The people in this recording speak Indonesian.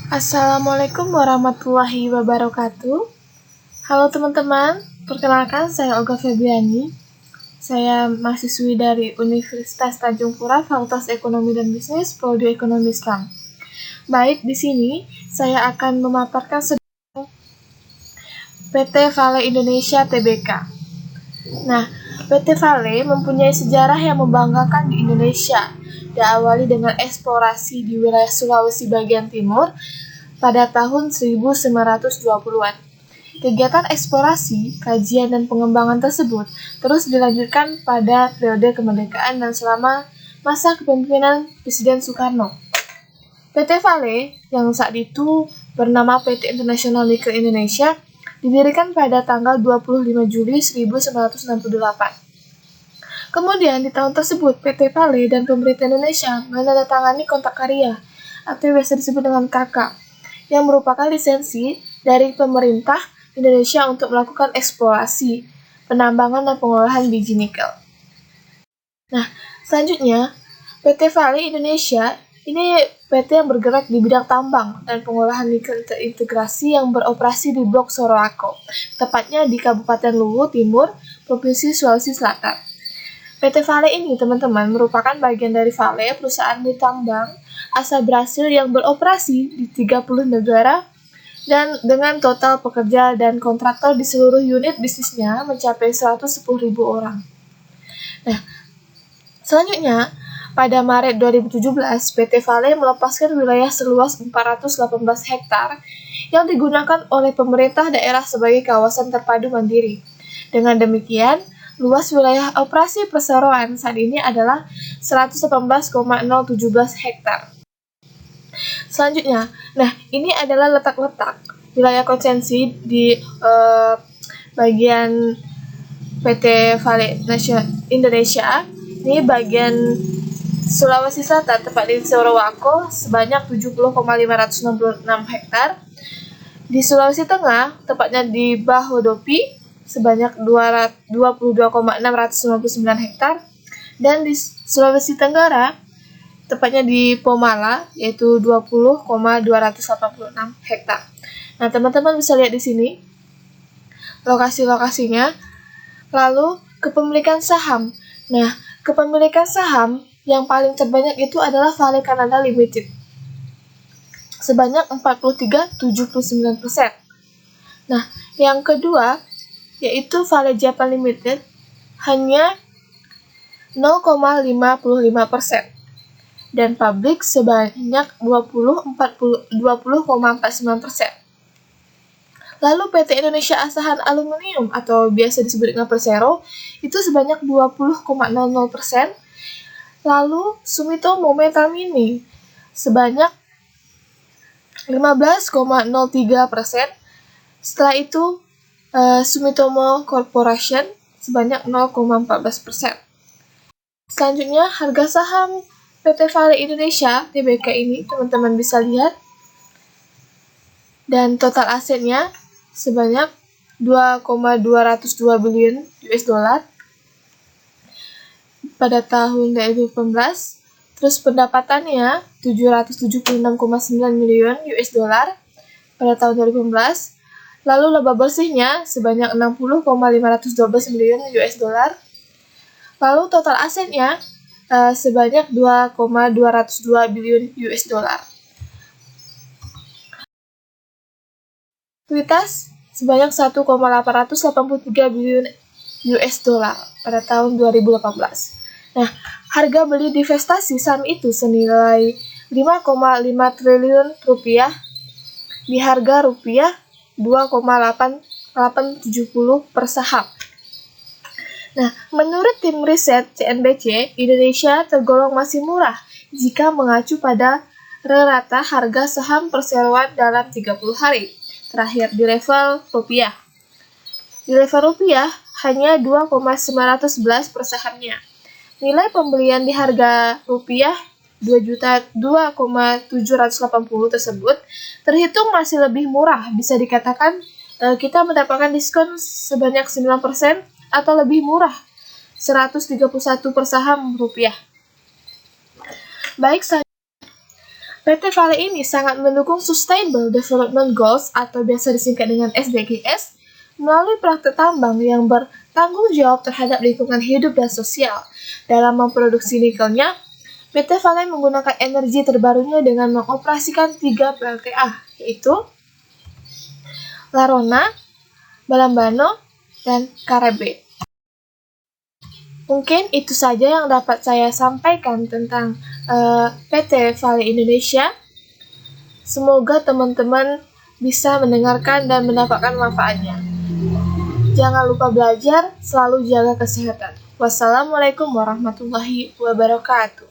Assalamualaikum warahmatullahi wabarakatuh. Halo teman-teman, perkenalkan saya Olga Febriani. Saya mahasiswi dari Universitas Tanjung Pura, Fakultas Ekonomi dan Bisnis, Prodi Ekonomi Islam. Baik, di sini saya akan memaparkan PT Vale Indonesia Tbk. Nah, PT Vale mempunyai sejarah yang membanggakan di Indonesia. Diawali dengan eksplorasi di wilayah Sulawesi bagian timur pada tahun 1920-an. Kegiatan eksplorasi, kajian, dan pengembangan tersebut terus dilanjutkan pada periode kemerdekaan dan selama masa kepemimpinan Presiden Soekarno. PT Vale, yang saat itu bernama PT International Nickel Indonesia, didirikan pada tanggal 25 Juli 1968. Kemudian di tahun tersebut, PT Vale dan pemerintah Indonesia menandatangani kontrak karya, atau biasa disebut dengan KK, yang merupakan lisensi dari pemerintah Indonesia untuk melakukan eksplorasi, penambangan, dan pengolahan biji nikel. Nah, selanjutnya, PT Vale Indonesia ini PT yang bergerak di bidang tambang dan pengolahan nikel terintegrasi yang beroperasi di Blok Sorowako, tepatnya di Kabupaten Luwu Timur, Provinsi Sulawesi Selatan. PT Vale ini, teman-teman, merupakan bagian dari Vale, perusahaan tambang asal Brasil yang beroperasi di 30 negara dan dengan total pekerja dan kontraktor di seluruh unit bisnisnya mencapai 110.000 orang. Nah, selanjutnya, pada Maret 2017, PT Vale melepaskan wilayah seluas 418 hektar yang digunakan oleh pemerintah daerah sebagai kawasan terpadu mandiri. Dengan demikian, luas wilayah operasi perseroan saat ini adalah 118,017 hektar. Selanjutnya, nah ini adalah letak-letak wilayah konsensi di bagian PT Vale Indonesia. Ini bagian Sulawesi Selatan, tepat di Sorowako, sebanyak 70,566 hektar. Di Sulawesi Tengah, tepatnya di Bahodopi, sebanyak 22,699 hektar. Dan di Sulawesi Tenggara, tepatnya di Pomala, yaitu 20,286 hektar. Nah, teman-teman bisa lihat di sini lokasi-lokasinya. Lalu, kepemilikan saham. Nah, kepemilikan saham yang paling terbanyak itu adalah Vale Canada Limited, sebanyak 43,79%. Nah, yang kedua yaitu Vale Japan Limited, hanya 0,55%, dan publik sebanyak 20,49%. Lalu PT Indonesia Asahan Aluminium atau biasa disebut dengan Persero itu sebanyak 20,00%. Lalu Sumitomo Metal Mini sebanyak 15,03%. Setelah itu Sumitomo Corporation sebanyak 0,14%. Selanjutnya, harga saham PT Vale Indonesia Tbk ini teman-teman bisa lihat, dan total asetnya sebanyak 2,202 billion US dollar pada tahun 2018. Terus pendapatannya 776,9 miliar US dollar pada tahun 2018. Lalu laba bersihnya sebanyak 60,512 miliar US dollar. Lalu total asetnya sebanyak 2,202 billion US dollar. Likuiditas sebanyak 1,883 billion US dollar pada tahun 2018. Nah, harga beli divestasi saham itu senilai 5,5 triliun rupiah di harga rupiah 2,8870 per saham. Nah, menurut tim riset CNBC, Indonesia tergolong masih murah jika mengacu pada rata harga saham perseroan dalam 30 hari terakhir di level rupiah. Di level rupiah hanya 2,911 per sahamnya. Nilai pembelian di harga rupiah 2,780 tersebut terhitung masih lebih murah. Bisa dikatakan kita mendapatkan diskon sebanyak 9% atau lebih murah, 131 per saham rupiah. Baik, PT Vale ini sangat mendukung Sustainable Development Goals atau biasa disingkat dengan SDGs melalui praktek tambang yang bertanggung jawab terhadap lingkungan hidup dan sosial. Dalam memproduksi nikelnya, PT Vale menggunakan energi terbarunya dengan mengoperasikan 3 PLTA, yaitu Larona, Balambano, dan Karebe. Mungkin itu saja yang dapat saya sampaikan tentang PT Vale Indonesia. Semoga teman-teman bisa mendengarkan dan mendapatkan manfaatnya. Jangan lupa belajar, selalu jaga kesehatan. Wassalamualaikum warahmatullahi wabarakatuh.